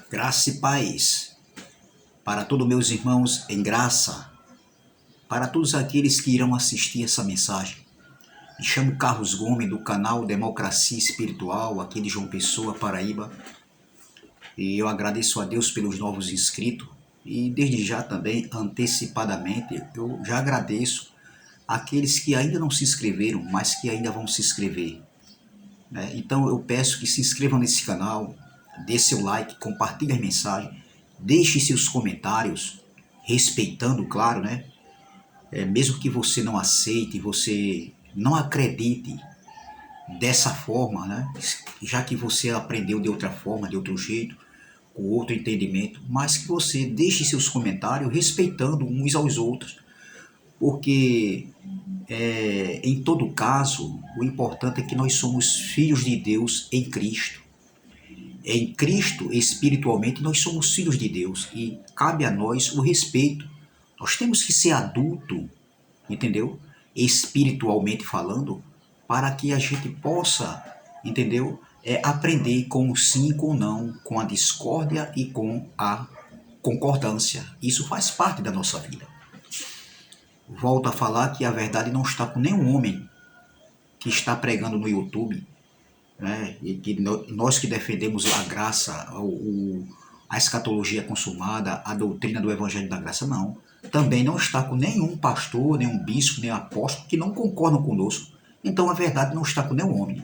Graça e paz para todos meus irmãos em graça, para todos aqueles que irão assistir essa mensagem. Me chamo Carlos Gomes, do canal Democracia Espiritual, aqui de João Pessoa, Paraíba. E eu agradeço a Deus pelos novos inscritos. E desde já também, antecipadamente, eu já agradeço àqueles que ainda não se inscreveram, mas que ainda vão se inscrever. Então eu peço que se inscrevam nesse canal, dê seu like, compartilhe a mensagem, deixe seus comentários, respeitando, claro, né? Mesmo que você não aceite, você não acredite dessa forma, né? Já que você aprendeu de outra forma, de outro jeito, com outro entendimento, mas que você deixe seus comentários respeitando uns aos outros, porque em todo caso, o importante é que nós somos filhos de Deus em Cristo. Em Cristo, espiritualmente, nós somos filhos de Deus e cabe a nós o respeito. Nós temos que ser adulto, entendeu? Espiritualmente falando, para que a gente possa, entendeu? Aprender com o sim e com o não, com a discórdia e com a concordância. Isso faz parte da nossa vida. Volto a falar que a verdade não está com nenhum homem que está pregando no YouTube, né? E que nós que defendemos a graça, a escatologia consumada, a doutrina do Evangelho da Graça, não. Também não está com nenhum pastor, nenhum bispo, nem apóstolo que não concordam conosco. Então a verdade não está com nenhum homem.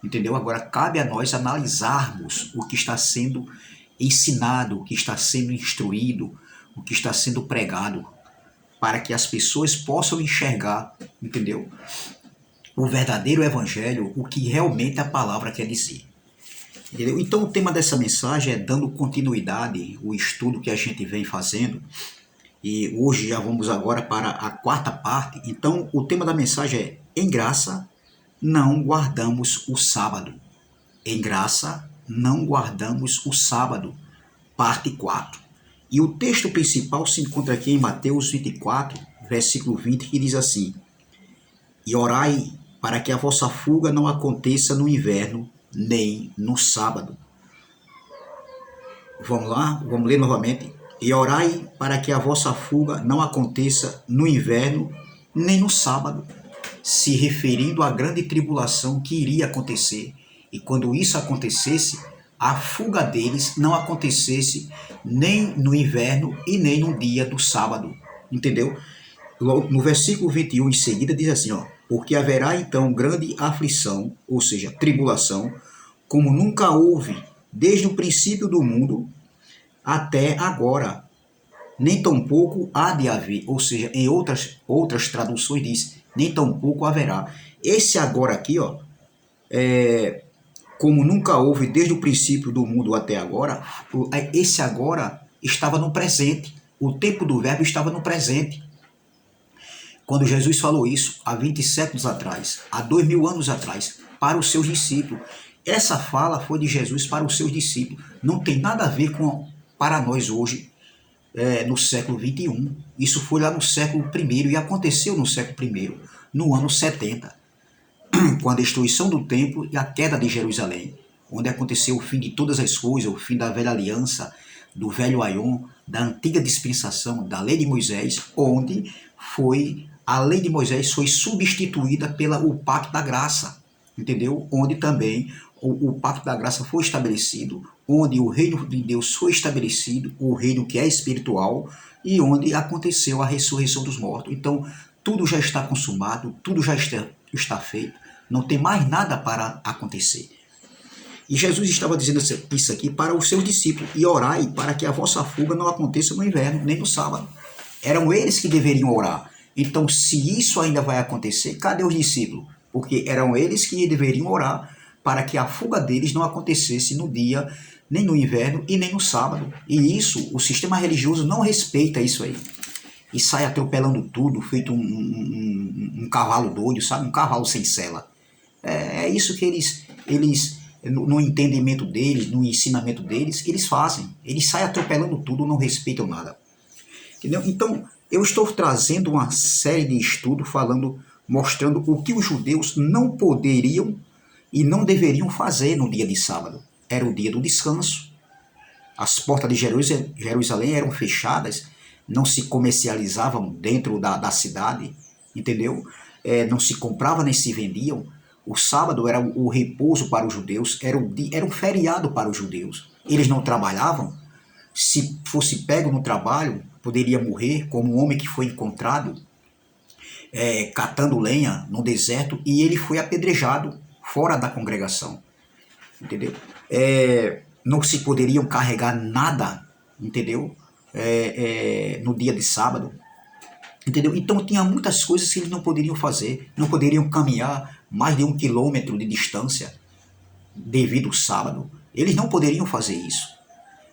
Entendeu? Agora cabe a nós analisarmos o que está sendo ensinado, o que está sendo instruído, o que está sendo pregado, para que as pessoas possam enxergar, entendeu? O verdadeiro evangelho, o que realmente a palavra quer dizer. Entendeu? Então o tema dessa mensagem é dando continuidade ao estudo que a gente vem fazendo. E hoje já vamos agora para a quarta parte. Então o tema da mensagem é: em graça não guardamos o sábado. Em graça não guardamos o sábado. Parte 4. E o texto principal se encontra aqui em Mateus 24, versículo 20, que diz assim: e orai para que a vossa fuga não aconteça no inverno, nem no sábado. Vamos lá, vamos ler novamente. E orai para que a vossa fuga não aconteça no inverno, nem no sábado, se referindo à grande tribulação que iria acontecer. E quando isso acontecesse, a fuga deles não acontecesse nem no inverno e nem no dia do sábado. Entendeu? No versículo 21 em seguida diz assim, ó: porque haverá então grande aflição, ou seja, tribulação, como nunca houve desde o princípio do mundo até agora, nem tampouco há de haver, ou seja, em outras traduções diz, nem tampouco haverá. Esse agora aqui, ó, como nunca houve desde o princípio do mundo até agora, esse agora estava no presente, o tempo do verbo estava no presente. Quando Jesus falou isso há 20 séculos atrás, há 2000 anos atrás, para os seus discípulos. Essa fala foi de Jesus para os seus discípulos. Não tem nada a ver com para nós hoje, no século 21. Isso foi lá no século I e aconteceu no século I, no ano 70, com a destruição do templo e a queda de Jerusalém, onde aconteceu o fim de todas as coisas, o fim da velha aliança, do velho Aion, da antiga dispensação, da lei de Moisés, onde a lei de Moisés foi substituída pelo pacto da graça, entendeu? Onde também o pacto da graça foi estabelecido, onde o reino de Deus foi estabelecido, o reino que é espiritual, e onde aconteceu a ressurreição dos mortos. Então, tudo já está consumado, tudo já está feito, não tem mais nada para acontecer. E Jesus estava dizendo isso aqui para os seus discípulos: e orai para que a vossa fuga não aconteça no inverno, nem no sábado. Eram eles que deveriam orar. Então, se isso ainda vai acontecer, cadê os discípulos? Porque eram eles que deveriam orar para que a fuga deles não acontecesse no dia, nem no inverno e nem no sábado. E isso, o sistema religioso não respeita isso aí. E sai atropelando tudo, feito um cavalo doido, sabe? Um cavalo sem sela. É isso que eles, no entendimento deles, no ensinamento deles, eles fazem. Eles saem atropelando tudo, não respeitam nada. Entendeu? Então, eu estou trazendo uma série de estudos mostrando o que os judeus não poderiam e não deveriam fazer no dia de sábado. Era o dia do descanso. As portas de Jerusalém eram fechadas, não se comercializavam dentro da cidade, entendeu? Não se comprava nem se vendiam. O sábado era o repouso para os judeus, era um feriado para os judeus. Eles não trabalhavam. Se fosse pego no trabalho, poderia morrer, como um homem que foi encontrado catando lenha no deserto e ele foi apedrejado fora da congregação, entendeu? Não se poderiam carregar nada, entendeu? No dia de sábado, entendeu? Então tinha muitas coisas que eles não poderiam fazer, não poderiam caminhar mais de 1 quilômetro de distância devido ao sábado. Eles não poderiam fazer isso,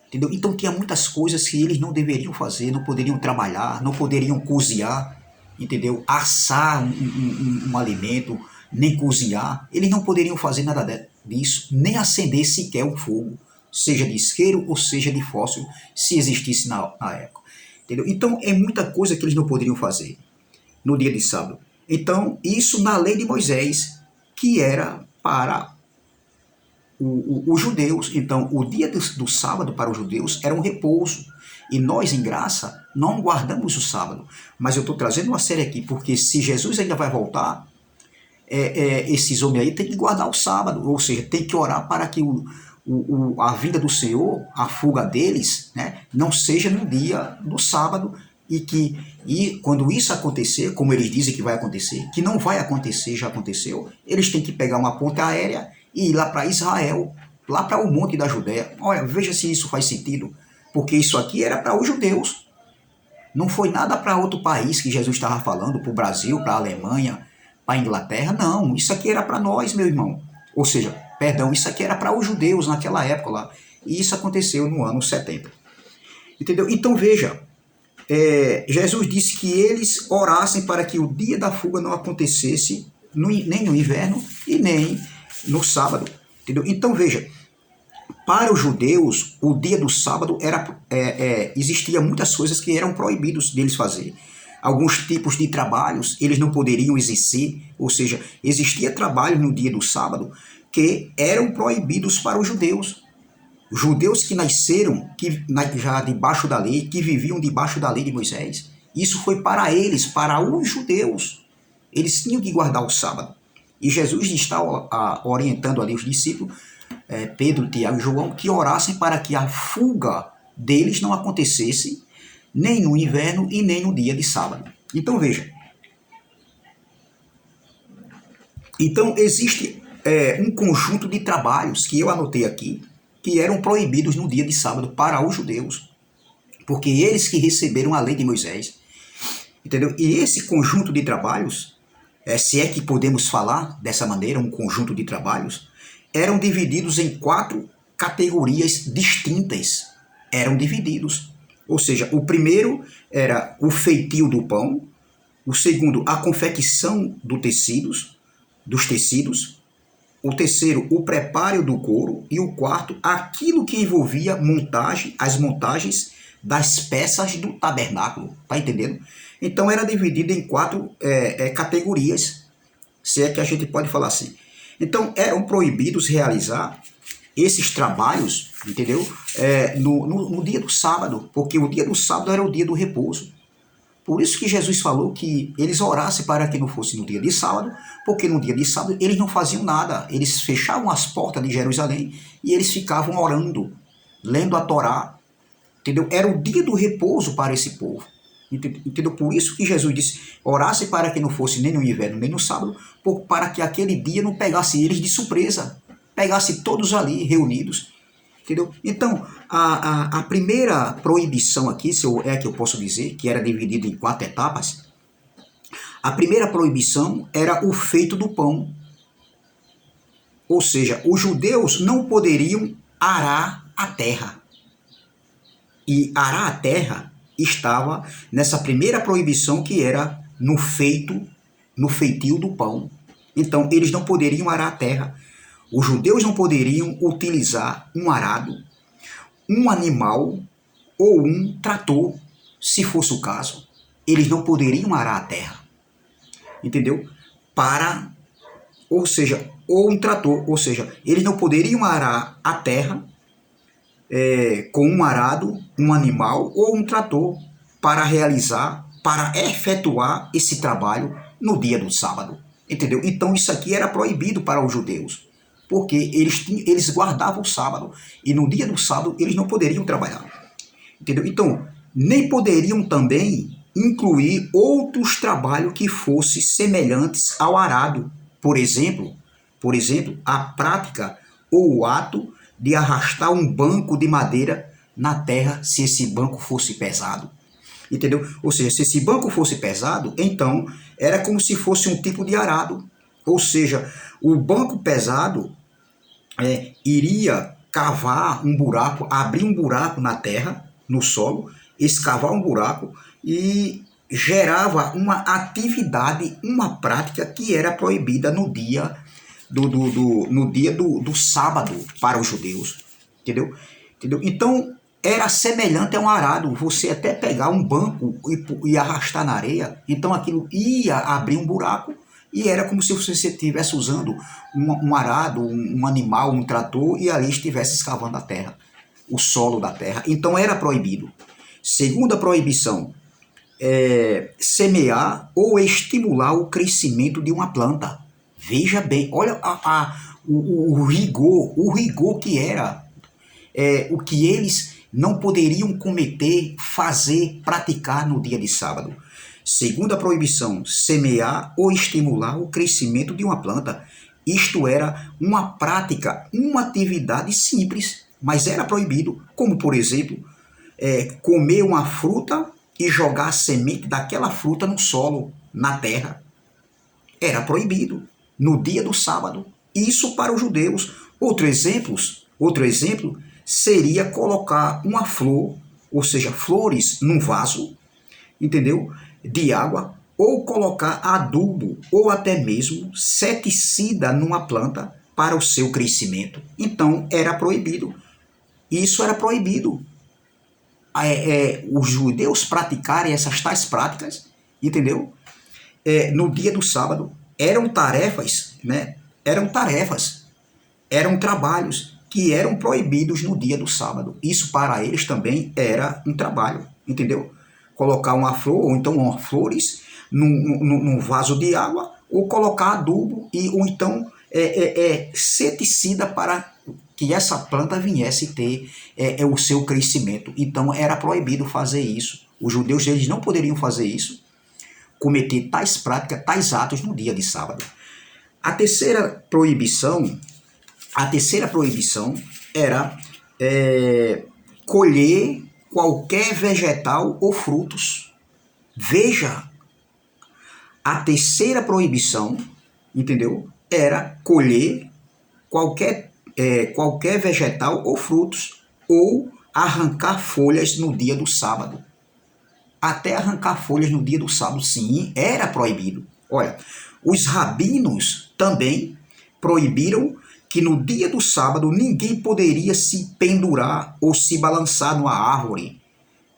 entendeu? Então tinha muitas coisas que eles não deveriam fazer, não poderiam trabalhar, não poderiam cozinhar, entendeu? Assar um alimento, nem cozinhar. Eles não poderiam fazer nada disso, nem acender sequer um fogo, seja de isqueiro ou seja de fósforo, se existisse na época. Entendeu? Então é muita coisa que eles não poderiam fazer no dia de sábado. Então isso na lei de Moisés, que era para os judeus. Então o dia do sábado para os judeus era um repouso. E nós, em graça, não guardamos o sábado. Mas eu estou trazendo uma série aqui, porque se Jesus ainda vai voltar, esses homens aí têm que guardar o sábado, ou seja, tem que orar para que a vinda do Senhor, a fuga deles, né, não seja no dia do sábado, e quando isso acontecer, como eles dizem que vai acontecer, que não vai acontecer, já aconteceu, eles têm que pegar uma ponte aérea e ir lá para Israel, lá para o Monte da Judéia. Olha, veja se isso faz sentido. Porque isso aqui era para os judeus. Não foi nada para outro país que Jesus estava falando, para o Brasil, para a Alemanha, para a Inglaterra. Não, isso aqui era para nós, meu irmão. Ou seja, perdão, isso aqui era para os judeus naquela época lá. E isso aconteceu no ano 70. Entendeu? Então veja, Jesus disse que eles orassem para que o dia da fuga não acontecesse nem no inverno e nem no sábado. Entendeu? Então veja, para os judeus, o dia do sábado existia muitas coisas que eram proibidos deles fazer. Alguns tipos de trabalhos eles não poderiam exercer, ou seja, existia trabalho no dia do sábado que eram proibidos para os judeus. Judeus que nasceram já debaixo da lei, que viviam debaixo da lei de Moisés. Isso foi para eles, para os judeus. Eles tinham que guardar o sábado. E Jesus está orientando ali os discípulos, Pedro, Tiago e João, que orassem para que a fuga deles não acontecesse nem no inverno e nem no dia de sábado. Então veja, então existe um conjunto de trabalhos que eu anotei aqui, que eram proibidos no dia de sábado para os judeus, porque eles que receberam a lei de Moisés, entendeu? E esse conjunto de trabalhos, se é que podemos falar dessa maneira, um conjunto de trabalhos, eram divididos em 4 categorias distintas. Eram divididos. Ou seja, o primeiro era o feitio do pão, o segundo, a confecção dos tecidos, o terceiro, o preparo do couro, e o quarto, aquilo que envolvia as montagens das peças do tabernáculo. Tá entendendo? Então era dividido em 4 categorias, se é que a gente pode falar assim. Então eram proibidos realizar esses trabalhos, entendeu? No dia do sábado, porque o dia do sábado era o dia do repouso. Por isso que Jesus falou que eles orassem para que não fosse no dia de sábado, porque no dia de sábado eles não faziam nada. Eles fechavam as portas de Jerusalém e eles ficavam orando, lendo a Torá, entendeu? Era o dia do repouso para esse povo. Entendeu? Por isso que Jesus disse, orasse para que não fosse nem no inverno, nem no sábado, para que aquele dia não pegasse eles de surpresa, pegasse todos ali reunidos. Entendeu? Então, a primeira proibição aqui, que eu posso dizer, que era dividida em 4 etapas, a primeira proibição era o feito do pão. Ou seja, os judeus não poderiam arar a terra. E arar a terra estava nessa primeira proibição, que era no feitio do pão. Então, eles não poderiam arar a terra. Os judeus não poderiam utilizar um arado, um animal ou um trator, se fosse o caso. Eles não poderiam arar a terra. Entendeu? Ou um trator, ou seja, eles não poderiam arar a terra com um arado, um animal ou um trator para realizar, para efetuar esse trabalho no dia do sábado. Entendeu? Então isso aqui era proibido para os judeus, porque eles guardavam o sábado e no dia do sábado eles não poderiam trabalhar. Entendeu? Então, nem poderiam também incluir outros trabalhos que fossem semelhantes ao arado. Por exemplo, a prática ou o ato de arrastar um banco de madeira na terra se esse banco fosse pesado. Entendeu? Ou seja, se esse banco fosse pesado, então era como se fosse um tipo de arado. Ou seja, o banco pesado iria cavar um buraco, abrir um buraco na terra, no solo, escavar um buraco e gerava uma atividade, uma prática que era proibida no dia do sábado para os judeus. Entendeu? Então, era semelhante a um arado, você até pegar um banco e arrastar na areia, então aquilo ia abrir um buraco e era como se você estivesse usando um arado, um animal, um trator e ali estivesse escavando a terra, o solo da terra. Então era proibido. Segunda proibição, semear ou estimular o crescimento de uma planta. Veja bem, olha o rigor que era, o que eles não poderiam cometer, fazer, praticar no dia de sábado. Segunda proibição, semear ou estimular o crescimento de uma planta. Isto era uma prática, uma atividade simples, mas era proibido, como por exemplo, comer uma fruta e jogar a semente daquela fruta no solo, na terra. Era proibido no dia do sábado. Isso para os judeus. Outro exemplo seria colocar uma flor, ou seja, flores num vaso, entendeu? De água, ou colocar adubo, ou até mesmo inseticida numa planta para o seu crescimento. Então, era proibido. Isso era proibido. Os judeus praticarem essas tais práticas, entendeu? No dia do sábado, eram tarefas, eram trabalhos que eram proibidos no dia do sábado. Isso para eles também era um trabalho, entendeu? Colocar uma flor, ou então flores, num vaso de água, ou colocar adubo, ou então inseticida para que essa planta viesse ter o seu crescimento. Então era proibido fazer isso. Os judeus eles não poderiam fazer isso, cometer tais práticas, tais atos no dia de sábado. A terceira proibição era colher qualquer vegetal ou frutos. Veja, a terceira proibição, entendeu? Era colher qualquer vegetal ou frutos, ou arrancar folhas no dia do sábado. Até arrancar folhas no dia do sábado, sim, era proibido. Olha, os rabinos também proibiram que no dia do sábado ninguém poderia se pendurar ou se balançar numa árvore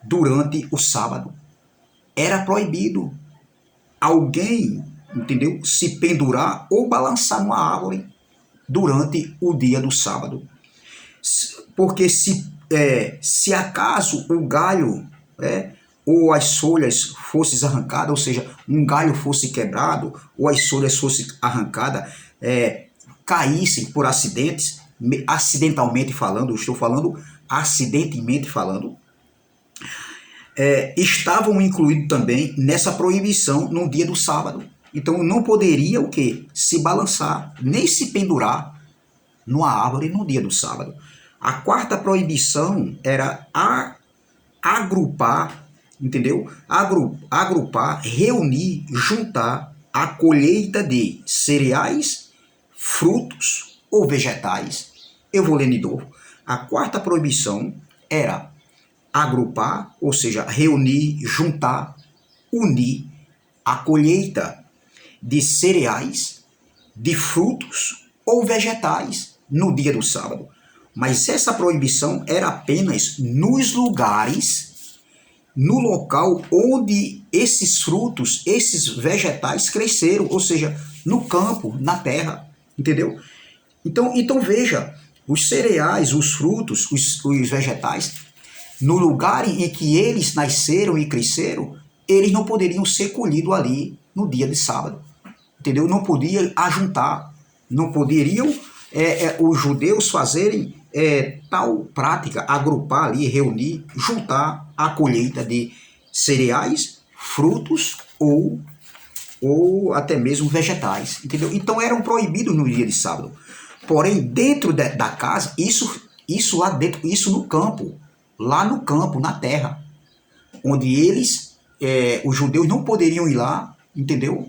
durante o sábado. Era proibido alguém, entendeu, se pendurar ou balançar numa árvore durante o dia do sábado. Porque se acaso o galho ou as folhas fossem arrancadas, ou seja, um galho fosse quebrado ou as folhas fossem arrancadas, caíssem por acidentalmente falando, estou falando acidentalmente falando, estavam incluídos também nessa proibição no dia do sábado. Então não poderia o quê? Se balançar, nem se pendurar numa árvore no dia do sábado. A quarta proibição era agrupar, entendeu? Agrupar, reunir, juntar a colheita de cereais, frutos ou vegetais. Eu vou ler de novo. A quarta proibição era agrupar, ou seja, reunir, juntar, unir a colheita de cereais, de frutos ou vegetais no dia do sábado. Mas essa proibição era apenas nos lugares, no local onde esses frutos, esses vegetais cresceram, ou seja, no campo, na terra, entendeu? Então veja, Os cereais, os frutos, os vegetais, no lugar em que eles nasceram e cresceram, eles não poderiam ser colhidos ali no dia de sábado. Entendeu? Não podia ajuntar, não poderiam os judeus fazerem tal prática, agrupar ali, reunir, juntar a colheita de cereais, frutos ou até mesmo vegetais, entendeu? Então eram proibidos no dia de sábado. Porém, dentro da casa, isso lá dentro, isso no campo, lá no campo, na terra, onde eles, os judeus não poderiam ir lá, entendeu?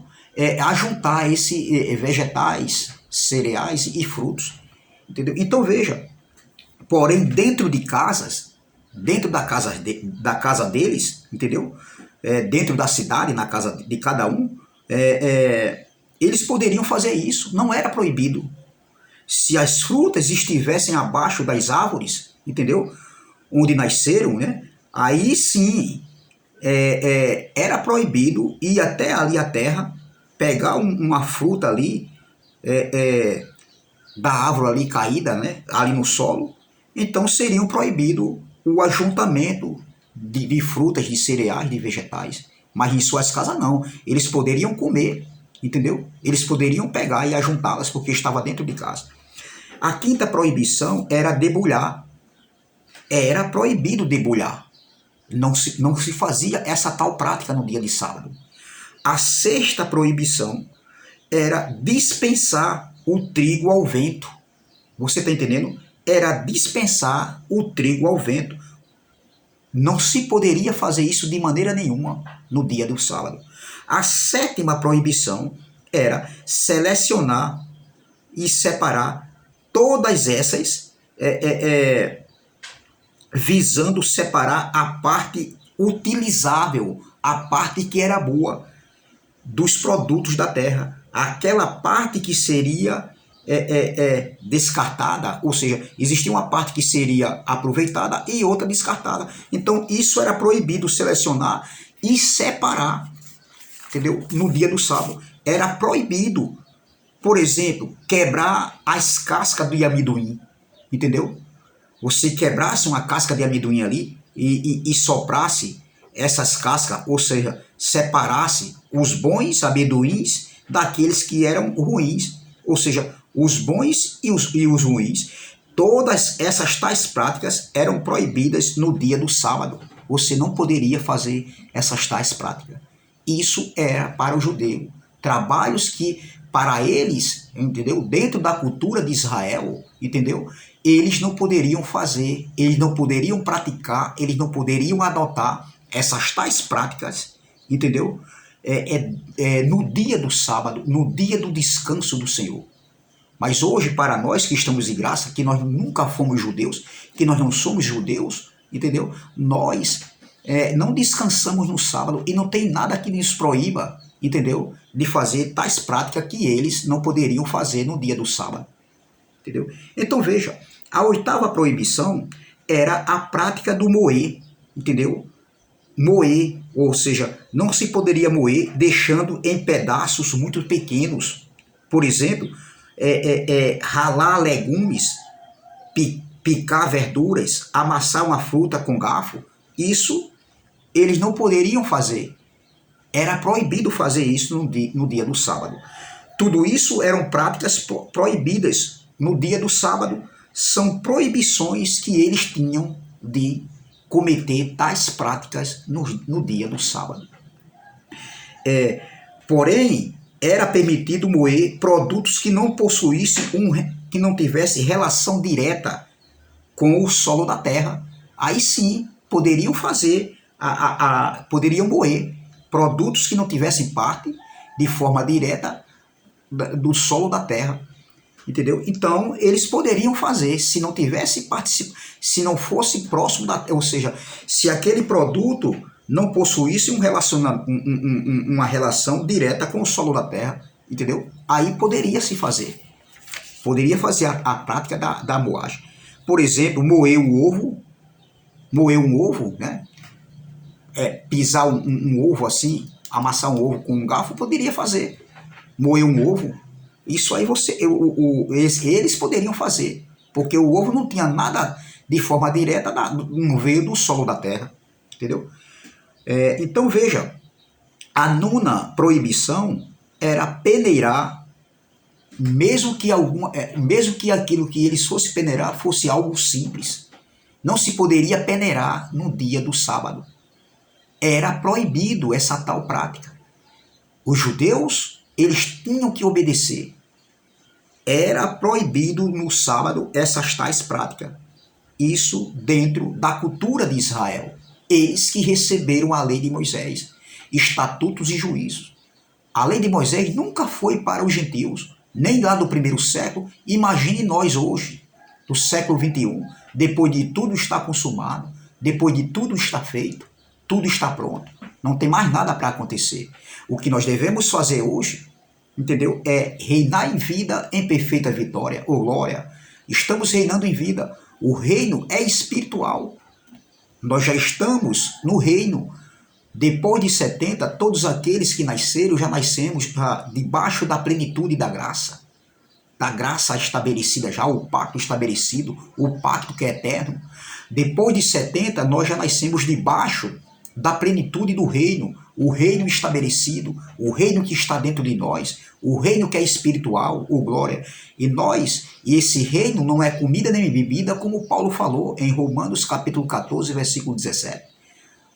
Ajuntar vegetais, cereais e frutos, entendeu? Então veja, porém dentro de casas, dentro da casa deles, entendeu? Dentro da cidade, na casa de cada um, eles poderiam fazer isso, não era proibido. Se as frutas estivessem abaixo das árvores, entendeu? Onde nasceram, né? Aí sim era proibido ir até ali a terra, pegar uma fruta ali da árvore ali caída, né? Ali no solo. Então seriam proibido o ajuntamento de frutas, de cereais, de vegetais. Mas em suas casas não. Eles poderiam comer, entendeu? Eles poderiam pegar e ajuntá-las porque estava dentro de casa. A quinta proibição era debulhar. Era proibido debulhar. Não se fazia essa tal prática no dia de sábado. A sexta proibição era dispensar o trigo ao vento. Você está entendendo? Era dispensar o trigo ao vento. Não se poderia fazer isso de maneira nenhuma no dia do sábado. A sétima proibição era selecionar e separar todas essas, visando separar a parte utilizável, a parte que era boa dos produtos da terra. Aquela parte que seria descartada, ou seja, existia uma parte que seria aproveitada e outra descartada. Então isso era proibido selecionar e separar, entendeu? No dia do sábado era proibido, por exemplo, quebrar as cascas do amendoim, entendeu? Você quebrasse uma casca de amendoim ali e soprasse essas cascas, ou seja, separasse os bons amendoins daqueles que eram ruins, ou seja, os bons e os ruins. Todas essas tais práticas eram proibidas no dia do sábado. Você não poderia fazer essas tais práticas. Isso era para o judeu. Trabalhos que, para eles, entendeu? Dentro da cultura de Israel, entendeu? Eles não poderiam fazer, eles não poderiam praticar, eles não poderiam adotar essas tais práticas, entendeu? No dia do sábado, no dia do descanso do Senhor. Mas hoje, para nós que estamos em graça, que nós nunca fomos judeus, que nós não somos judeus, entendeu? Nós não descansamos no sábado e não tem nada que nos proíba, entendeu? De fazer tais práticas que eles não poderiam fazer no dia do sábado, entendeu? Então veja, a oitava proibição era a prática do moer, entendeu? Moer, ou seja, não se poderia moer deixando em pedaços muito pequenos. Por exemplo, ralar legumes, picar verduras, amassar uma fruta com garfo. Isso eles não poderiam fazer. Era proibido fazer isso no dia do sábado. Tudo isso eram práticas proibidas no dia do sábado. São proibições que eles tinham de cometer tais práticas no dia do sábado. Porém, era permitido moer produtos que não possuíssem que não tivesse relação direta com o solo da terra. Aí sim poderiam fazer, poderiam moer produtos que não tivessem parte de forma direta do solo da terra. Entendeu? Então, eles poderiam fazer se não tivesse se não fosse próximo da, ou seja, se aquele produto não possuísse uma relação direta com o solo da terra, entendeu? Aí poderia se fazer. Poderia fazer a prática da moagem. Por exemplo, moer um ovo, né? Pisar um ovo assim, amassar um ovo com um garfo, poderia fazer. Moer um ovo. Isso aí eles poderiam fazer, porque o ovo não tinha nada de forma direta, não veio do solo da terra, entendeu? Então veja, a nona proibição era peneirar, mesmo que aquilo que eles fossem peneirar fosse algo simples. Não se poderia peneirar no dia do sábado. Era proibido essa tal prática. Os judeus, eles tinham que obedecer. Era proibido no sábado essas tais práticas. Isso dentro da cultura de Israel. Eles que receberam a lei de Moisés, estatutos e juízos. A lei de Moisés nunca foi para os gentios, nem lá do primeiro século. Imagine nós hoje, do século 21, depois de tudo estar consumado, depois de tudo estar feito, tudo está pronto. Não tem mais nada para acontecer. O que nós devemos fazer hoje, entendeu? É reinar em vida em perfeita vitória ou glória. Estamos reinando em vida. O reino é espiritual. Nós já estamos no reino. Depois de 70, todos aqueles que nasceram, já nascemos debaixo da plenitude da graça estabelecida já, o pacto estabelecido, o pacto que é eterno. Depois de 70, nós já nascemos debaixo da plenitude do reino, o reino estabelecido, o reino que está dentro de nós, o reino que é espiritual, o glória. E esse reino não é comida nem bebida, como Paulo falou em Romanos capítulo 14, versículo 17.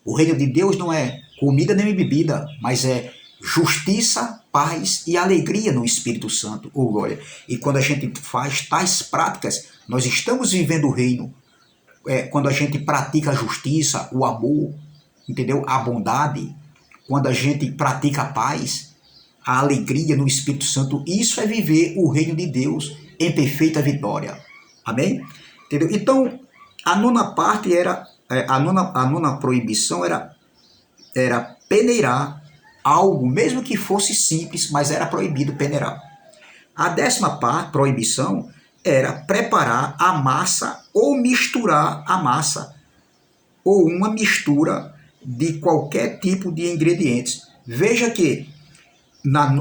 O reino de Deus não é comida nem bebida, mas é justiça, paz e alegria no Espírito Santo, ou glória. E quando a gente faz tais práticas, nós estamos vivendo o reino. Quando a gente pratica a justiça, o amor, entendeu? A bondade, quando a gente pratica a paz, a alegria no Espírito Santo, isso é viver o reino de Deus em perfeita vitória. Amém? Entendeu? Então, a nona parte a nona proibição era peneirar algo, mesmo que fosse simples, mas era proibido peneirar. A 10ª proibição era preparar a massa ou misturar a massa, ou uma mistura de qualquer tipo de ingredientes. Veja que,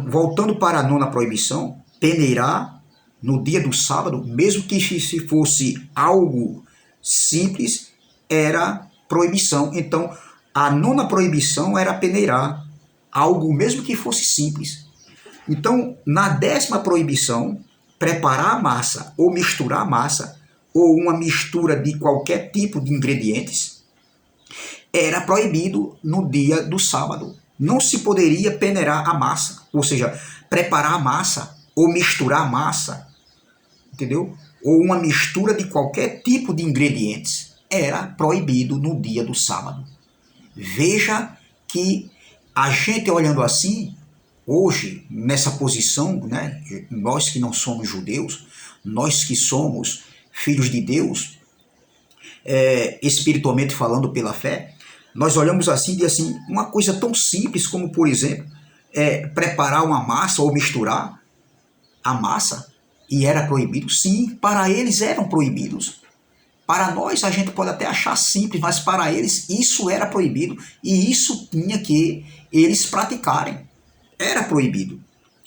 voltando para a nona proibição, peneirar no dia do sábado, mesmo que se fosse algo simples, era proibição. Então, a nona proibição era peneirar algo mesmo que fosse simples. Então, na 10ª proibição, preparar a massa ou misturar a massa, ou uma mistura de qualquer tipo de ingredientes, era proibido no dia do sábado. Não se poderia peneirar a massa, ou seja, preparar a massa ou misturar a massa, entendeu? Ou uma mistura de qualquer tipo de ingredientes. Era proibido no dia do sábado. Veja que a gente olhando assim, hoje, nessa posição, né, nós que não somos judeus, nós que somos filhos de Deus, espiritualmente falando pela fé, nós olhamos assim e diz assim, uma coisa tão simples como, por exemplo, preparar uma massa ou misturar a massa, e era proibido? Sim, para eles eram proibidos. Para nós a gente pode até achar simples, mas para eles isso era proibido e isso tinha que eles praticarem. Era proibido.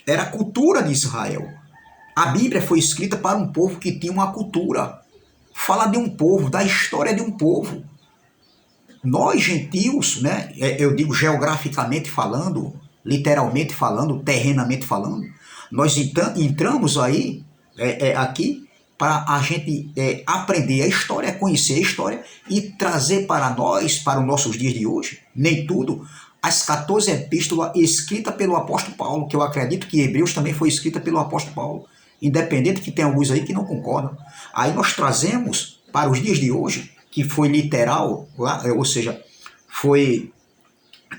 Era a cultura de Israel. A Bíblia foi escrita para um povo que tinha uma cultura. Fala de um povo, da história de um povo. Nós, gentios, né, eu digo geograficamente falando, literalmente falando, terrenamente falando, nós entramos aí, aqui, para a gente aprender a história, conhecer a história e trazer para nós, para os nossos dias de hoje, nem tudo, as 14 epístolas escritas pelo apóstolo Paulo, que eu acredito que Hebreus também foi escrita pelo apóstolo Paulo, independente que tem alguns aí que não concordam. Aí nós trazemos para os dias de hoje, que foi literal lá, ou seja, foi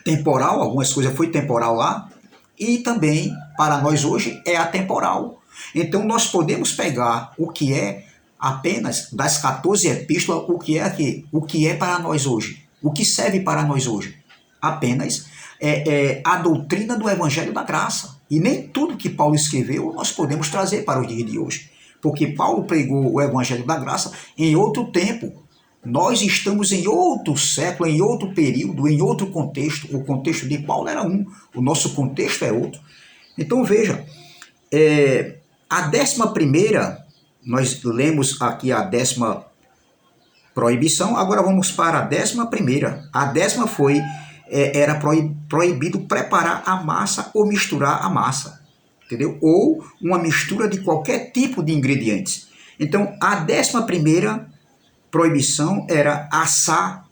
temporal, algumas coisas foi temporal lá, e também para nós hoje é atemporal. Então nós podemos pegar o que é apenas das 14 epístolas, o que é para nós hoje, o que serve para nós hoje, apenas a doutrina do Evangelho da Graça. E nem tudo que Paulo escreveu nós podemos trazer para os dias de hoje, porque Paulo pregou o Evangelho da Graça em outro tempo. Nós estamos em outro século, em outro período, em outro contexto. O contexto de Paulo era um, o nosso contexto é outro. Então veja, a 11ª nós lemos aqui a 10ª proibição, agora vamos para a 11ª. A 10ª foi, era proibido preparar a massa ou misturar a massa, entendeu? Ou uma mistura de qualquer tipo de ingredientes. Então, a 11ª proibição era assar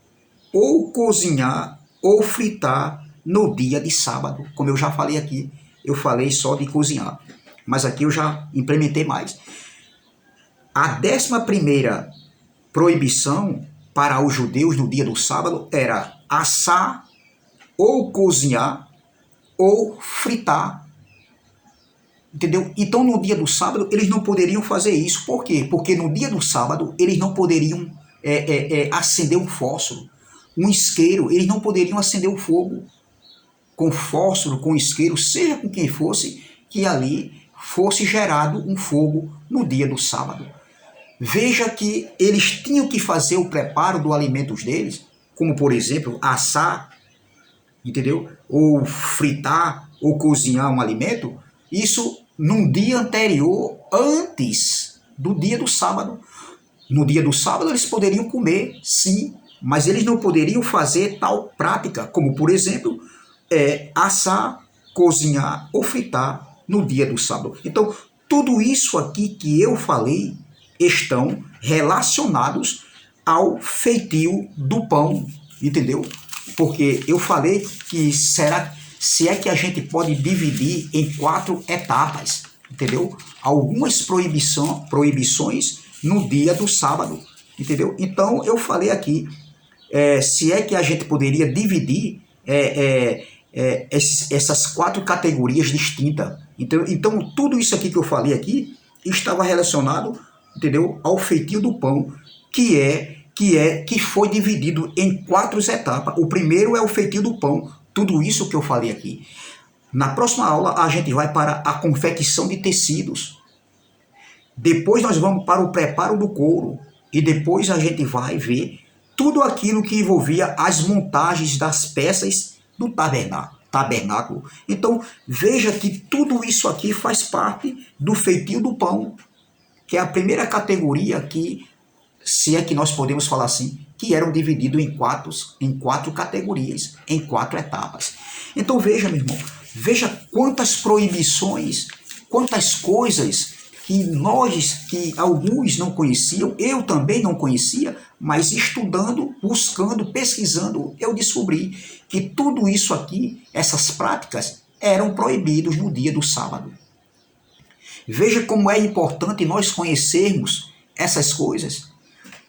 ou cozinhar ou fritar no dia de sábado. Como eu já falei aqui, eu falei só de cozinhar, mas aqui eu já implementei mais. A 11ª proibição para os judeus no dia do sábado era assar ou cozinhar ou fritar. Entendeu? Então, no dia do sábado, eles não poderiam fazer isso. Por quê? Porque no dia do sábado, eles não poderiam acender um fósforo, um isqueiro. Eles não poderiam acender o fogo com fósforo, com isqueiro, seja com quem fosse, que ali fosse gerado um fogo no dia do sábado. Veja que eles tinham que fazer o preparo do alimento deles, como, por exemplo, assar, entendeu? Ou fritar, ou cozinhar um alimento, isso num dia anterior, antes do dia do sábado. No dia do sábado eles poderiam comer, sim, mas eles não poderiam fazer tal prática, como, por exemplo, assar, cozinhar ou fritar no dia do sábado. Então, tudo isso aqui que eu falei estão relacionados ao feitio do pão, entendeu? Porque eu falei que se é que a gente pode dividir em 4 etapas, entendeu? Algumas proibições no dia do sábado, entendeu? Então, eu falei aqui, se é que a gente poderia dividir essas 4 categorias distintas. Então, tudo isso aqui que eu falei aqui estava relacionado, entendeu, ao feitio do pão, que foi dividido em 4 etapas. O primeiro é o feitio do pão, tudo isso que eu falei aqui. Na próxima aula a gente vai para a confecção de tecidos. Depois nós vamos para o preparo do couro. E depois a gente vai ver tudo aquilo que envolvia as montagens das peças do tabernáculo. Então veja que tudo isso aqui faz parte do feitio do pão, que é a primeira categoria que, se é que nós podemos falar assim, que eram divididos em quatro categorias, em 4 etapas. Então veja, meu irmão, veja quantas proibições, quantas coisas que alguns não conheciam, eu também não conhecia, mas estudando, buscando, pesquisando, eu descobri que tudo isso aqui, essas práticas, eram proibidos no dia do sábado. Veja como é importante nós conhecermos essas coisas.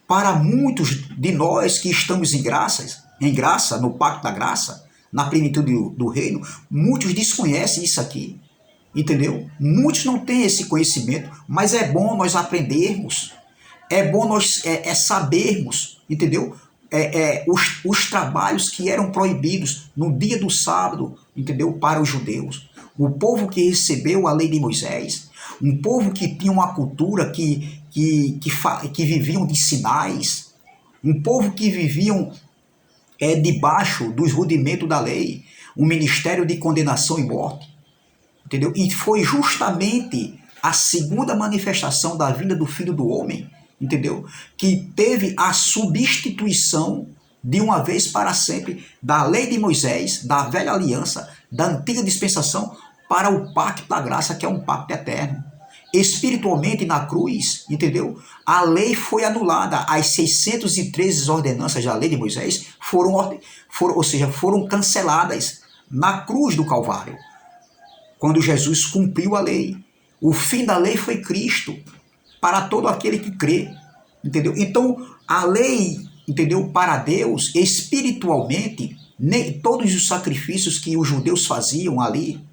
Para muitos de nós que estamos em graça, no pacto da graça, na plenitude do reino, muitos desconhecem isso aqui, entendeu? Muitos não têm esse conhecimento, mas é bom nós aprendermos, é bom nós sabermos, entendeu? Os trabalhos que eram proibidos no dia do sábado, entendeu? Para os judeus. O povo que recebeu a lei de Moisés, um povo que tinha uma cultura que viviam de sinais, um povo que viviam debaixo dos rudimentos da lei, um ministério de condenação e morte, entendeu? E foi justamente a segunda manifestação da vinda do Filho do Homem, entendeu? Que teve a substituição de uma vez para sempre da lei de Moisés, da velha aliança, da antiga dispensação, para o pacto da graça, que é um pacto eterno. Espiritualmente, na cruz, entendeu? A lei foi anulada, as 613 ordenanças da lei de Moisés foram canceladas na cruz do Calvário, quando Jesus cumpriu a lei. O fim da lei foi Cristo, para todo aquele que crê, entendeu? Então, a lei, entendeu, para Deus, espiritualmente, todos os sacrifícios que os judeus faziam ali,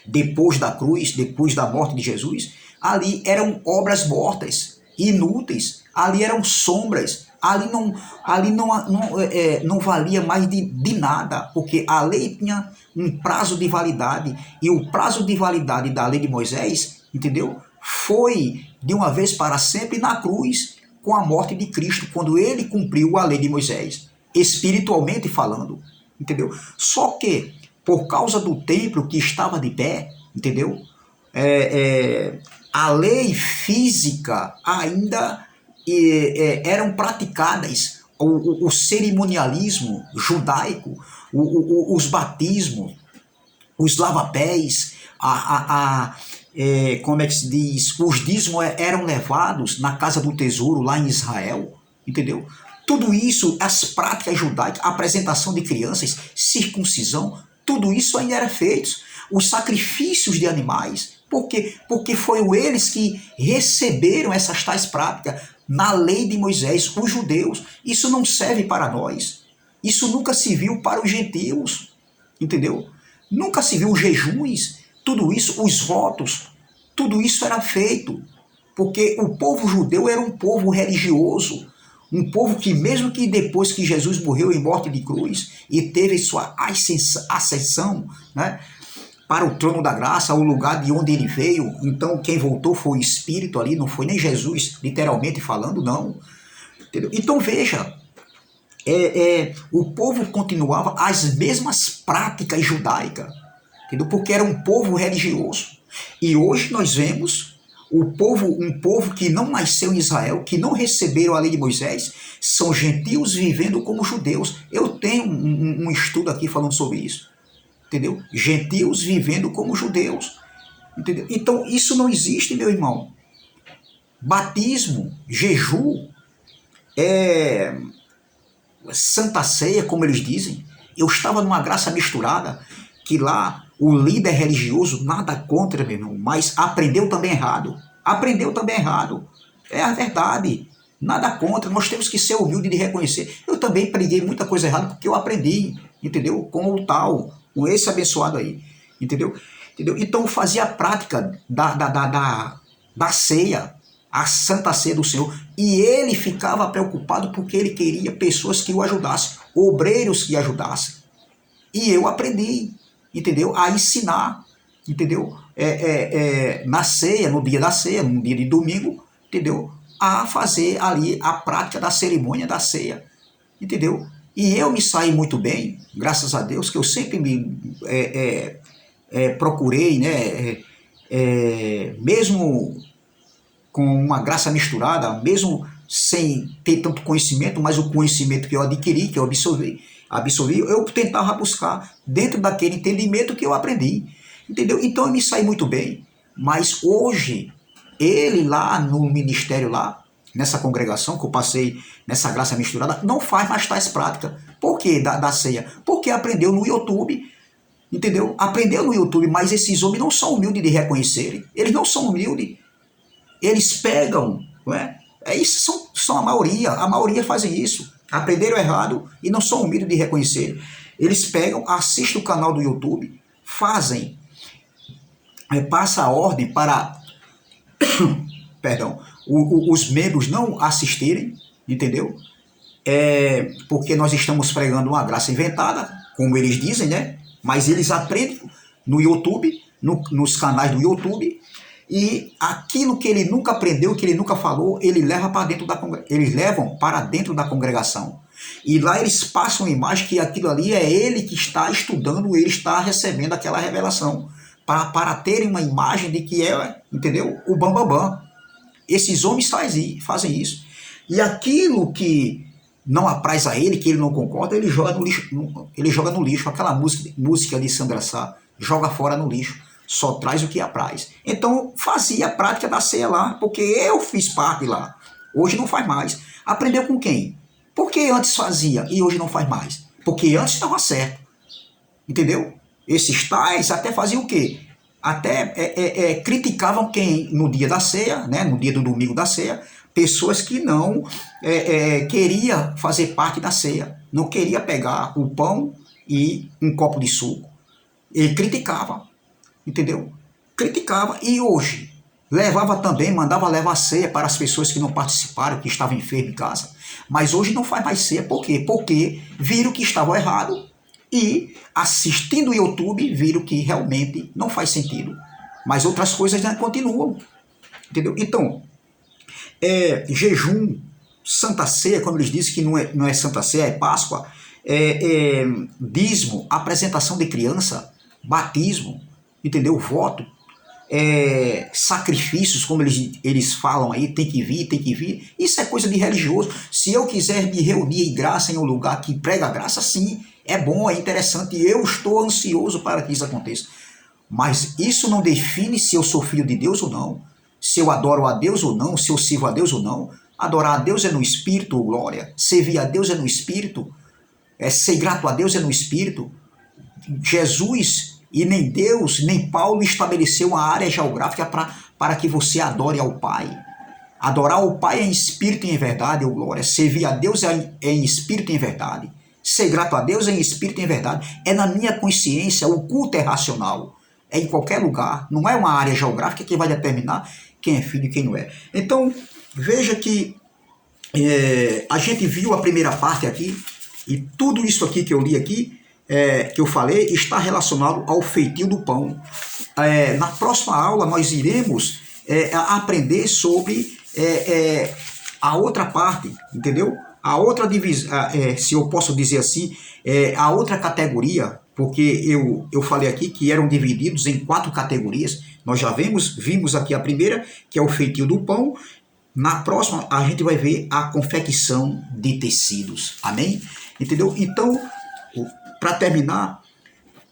depois da cruz, depois da morte de Jesus, ali eram obras mortas, inúteis, ali eram sombras, ali não valia mais de nada, porque a lei tinha um prazo de validade, e o prazo de validade da lei de Moisés, entendeu? Foi de uma vez para sempre na cruz, com a morte de Cristo, quando ele cumpriu a lei de Moisés, espiritualmente falando, entendeu? Só que, por causa do templo que estava de pé, entendeu? a lei física ainda eram praticadas, o cerimonialismo judaico, os batismos, os lavapés, como é que se diz, os dízimos eram levados na casa do tesouro lá em Israel, entendeu? Tudo isso, as práticas judaicas, a apresentação de crianças, circuncisão, tudo isso ainda era feito. Os sacrifícios de animais, porque foram eles que receberam essas tais práticas na lei de Moisés, os judeus. Isso não serve para nós. Isso nunca se viu para os gentios, entendeu? Nunca se viu os jejuns, tudo isso, os votos, tudo isso era feito, porque o povo judeu era um povo religioso, um povo que mesmo que depois que Jesus morreu em morte de cruz e teve sua ascensão, né, para o trono da graça, o lugar de onde ele veio, então quem voltou foi o Espírito ali, não foi nem Jesus, literalmente falando, não. Entendeu? Então veja, o povo continuava as mesmas práticas judaicas, entendeu? Porque era um povo religioso. E hoje nós vemos um povo que não nasceu em Israel, que não receberam a lei de Moisés, são gentios vivendo como judeus. Eu tenho um estudo aqui falando sobre isso, entendeu? Gentios vivendo como judeus, entendeu? Então isso não existe, meu irmão. Batismo, jejum, Santa Ceia, como eles dizem. Eu estava numa graça misturada, que lá o líder religioso, nada contra, meu irmão, mas aprendeu também errado. Aprendeu também errado. É a verdade. Nada contra, nós temos que ser humilde de reconhecer. Eu também preguei muita coisa errada porque eu aprendi, entendeu? Com o tal, com esse abençoado aí, entendeu? Então eu fazia a prática da ceia, a Santa Ceia do Senhor, e ele ficava preocupado porque ele queria pessoas que o ajudassem, obreiros que ajudassem. E eu aprendi, entendeu? A ensinar, entendeu? Na ceia, no dia da ceia, no dia de domingo, entendeu? A fazer ali a prática da cerimônia da ceia, entendeu? E eu me saí muito bem, graças a Deus, que eu sempre me procurei, né? Mesmo com uma graça misturada, mesmo sem ter tanto conhecimento, mas o conhecimento que eu adquiri, que eu absorvi, eu tentava buscar dentro daquele entendimento que eu aprendi, entendeu? Então eu me saí muito bem, mas hoje, ele lá no ministério lá, nessa congregação que eu passei, nessa graça misturada, não faz mais tais práticas. Por quê da ceia? Porque aprendeu no YouTube, entendeu? Aprendeu no YouTube, mas esses homens não são humildes de reconhecerem, eles não são humildes, eles pegam, não é? Isso são a maioria fazem isso. Aprenderam errado e não são humildes de reconhecer. Eles pegam, assistem o canal do YouTube, fazem, passa a ordem para perdão, os membros não assistirem, entendeu? Porque nós estamos pregando uma graça inventada, como eles dizem, né? Mas eles aprendem no YouTube, nos canais do YouTube, e aquilo que ele nunca aprendeu, que ele nunca falou, eles levam para dentro da congregação. E lá eles passam a imagem que aquilo ali é ele que está estudando, ele está recebendo aquela revelação, para terem uma imagem de que entendeu? O bambambam. Esses homens fazem isso. E aquilo que não apraz a ele, que ele não concorda, ele joga no lixo. Ele joga no lixo. Aquela música de Sandra Sá, joga fora no lixo. Só traz o que apraz. Então fazia a prática da ceia lá, porque eu fiz parte lá. Hoje não faz mais. Aprendeu com quem? Porque antes fazia e hoje não faz mais. Porque antes estava certo. Entendeu? Esses tais até faziam o quê? Até criticavam quem no dia da ceia, né, no dia do domingo da ceia, pessoas que não queria fazer parte da ceia, não queria pegar o pão e um copo de suco. Ele criticava, entendeu? Criticava e hoje levava também, mandava levar ceia para as pessoas que não participaram, que estavam enfermas em casa. Mas hoje não faz mais ceia, por quê? Porque viram que estava errado e assistindo o YouTube viram que realmente não faz sentido. Mas outras coisas ainda continuam, entendeu? Então, jejum, Santa Ceia, como eles dizem que não é Santa Ceia, é Páscoa, dízimo, apresentação de criança, batismo, entendeu? Voto, sacrifícios, como eles falam aí, tem que vir, tem que vir. Isso é coisa de religioso. Se eu quiser me reunir em graça em um lugar que prega graça, sim, é bom, é interessante, e eu estou ansioso para que isso aconteça. Mas isso não define se eu sou filho de Deus ou não, se eu adoro a Deus ou não, se eu sirvo a Deus ou não. Adorar a Deus é no Espírito, glória. Servir a Deus é no Espírito. Ser grato a Deus é no Espírito. Jesus e nem Deus, nem Paulo estabeleceu uma área geográfica para que você adore ao Pai. Adorar o Pai é em espírito e em verdade, ou glória. Servir a Deus é em espírito e em verdade. Ser grato a Deus é em espírito e em verdade. É na minha consciência, o culto é racional. É em qualquer lugar. Não é uma área geográfica que vai determinar quem é filho e quem não é. Então, veja que a gente viu a primeira parte aqui, e tudo isso aqui que eu li aqui, que eu falei, está relacionado ao feitio do pão. Na próxima aula nós iremos aprender sobre a outra parte, entendeu? A outra divisão, se eu posso dizer assim, a outra categoria, porque eu falei aqui que eram divididos em 4 categorias. Nós já vimos aqui a primeira, que é o feitio do pão. Na próxima a gente vai ver a confecção de tecidos. Amém? Entendeu? Então, para terminar,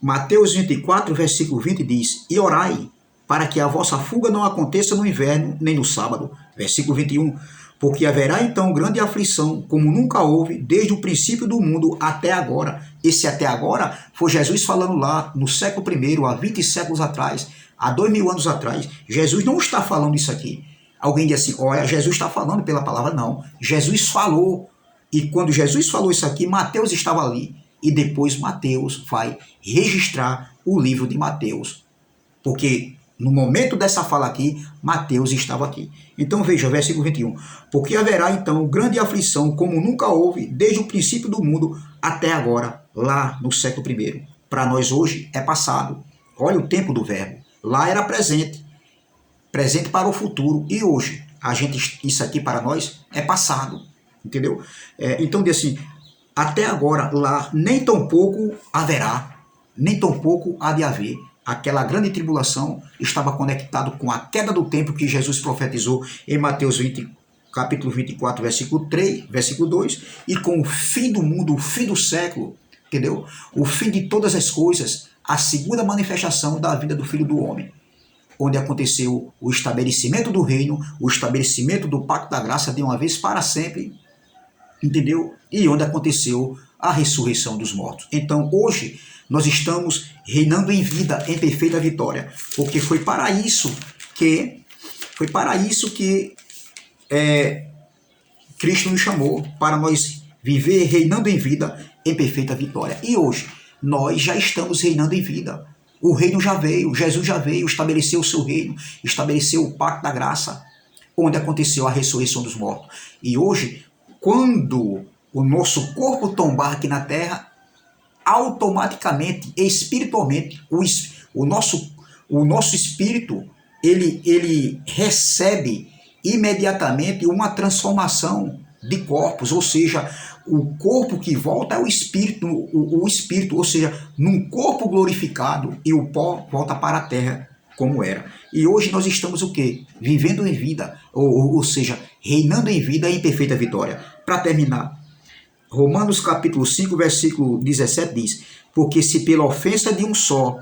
Mateus 24, versículo 20 diz: E orai, para que a vossa fuga não aconteça no inverno, nem no sábado. Versículo 21, porque haverá então grande aflição, como nunca houve, desde o princípio do mundo até agora. Esse até agora foi Jesus falando lá no século I, há 20 séculos atrás, há 2000 anos atrás. Jesus não está falando isso aqui. Alguém diz assim, olha, Jesus está falando pela palavra. Não, Jesus falou. E quando Jesus falou isso aqui, Mateus estava ali. E depois Mateus vai registrar o livro de Mateus. Porque no momento dessa fala aqui, Mateus estava aqui. Então veja, versículo 21. Porque haverá então grande aflição, como nunca houve, desde o princípio do mundo até agora, lá no século I. Para nós hoje é passado. Olha o tempo do verbo. Lá era presente. Presente para o futuro. E hoje, isso aqui para nós é passado. Entendeu? Então diz assim, até agora lá nem tampouco haverá, nem tampouco há de haver. Aquela grande tribulação estava conectado com a queda do templo que Jesus profetizou em Mateus 20, capítulo 24, versículo 3, versículo 2, e com o fim do mundo, o fim do século, entendeu? O fim de todas as coisas, a segunda manifestação da vida do Filho do Homem, onde aconteceu o estabelecimento do reino, o estabelecimento do pacto da graça de uma vez para sempre, entendeu? E onde aconteceu a ressurreição dos mortos. Então, hoje, nós estamos reinando em vida, em perfeita vitória, porque foi para isso que Cristo nos chamou, para nós viver reinando em vida, em perfeita vitória. E hoje, nós já estamos reinando em vida. O reino já veio, Jesus já veio, estabeleceu o seu reino, estabeleceu o pacto da graça, onde aconteceu a ressurreição dos mortos. E hoje, quando o nosso corpo tombar aqui na terra, automaticamente, espiritualmente, o nosso espírito, ele recebe imediatamente uma transformação de corpos, ou seja, o corpo que volta é o espírito, ou seja, num corpo glorificado, e o pó volta para a terra como era. E hoje nós estamos o quê? Vivendo em vida, ou seja, reinando em vida em perfeita vitória. Para terminar, Romanos capítulo 5, versículo 17 diz, porque se pela ofensa de um só,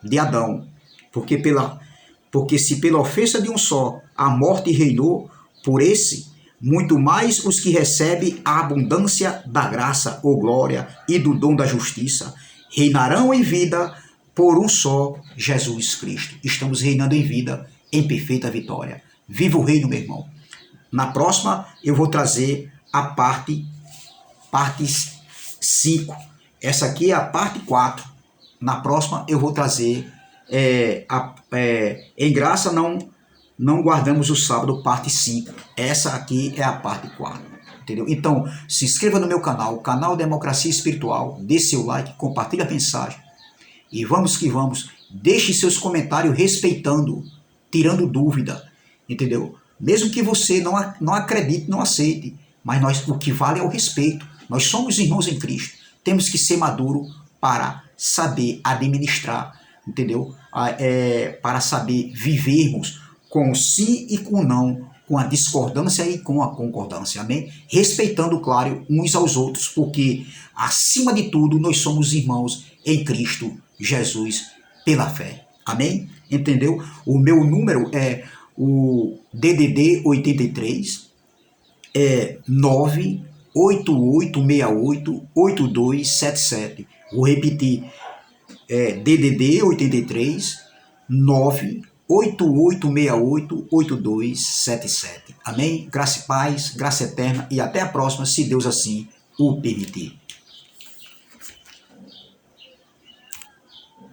de Adão, porque se pela ofensa de um só a morte reinou, por esse, muito mais os que recebem a abundância da graça ou glória e do dom da justiça, reinarão em vida por um só Jesus Cristo. Estamos reinando em vida, em perfeita vitória. Viva o reino, meu irmão. Na próxima eu vou trazer a parte 5. Essa aqui é a parte 4. Na próxima eu vou trazer em graça não guardamos o sábado, parte 5. Essa aqui é a parte 4. Entendeu? Então, se inscreva no meu canal, o canal Democracia Espiritual, dê seu like, compartilhe a mensagem. E vamos que vamos, deixe seus comentários respeitando, tirando dúvida, entendeu? Mesmo que você não acredite, não aceite, mas o que vale é o respeito. Nós somos irmãos em Cristo, temos que ser maduros para saber administrar, entendeu? para saber vivermos com o sim e com o não, com a discordância e com a concordância, amém? Respeitando, claro, uns aos outros, porque, acima de tudo, nós somos irmãos em Cristo Jesus pela fé, amém? Entendeu? O meu número é o DDD 83, 988688277. Vou repetir, DDD 83 988688277. Amém? Graça e paz, graça eterna e até a próxima, se Deus assim o permitir.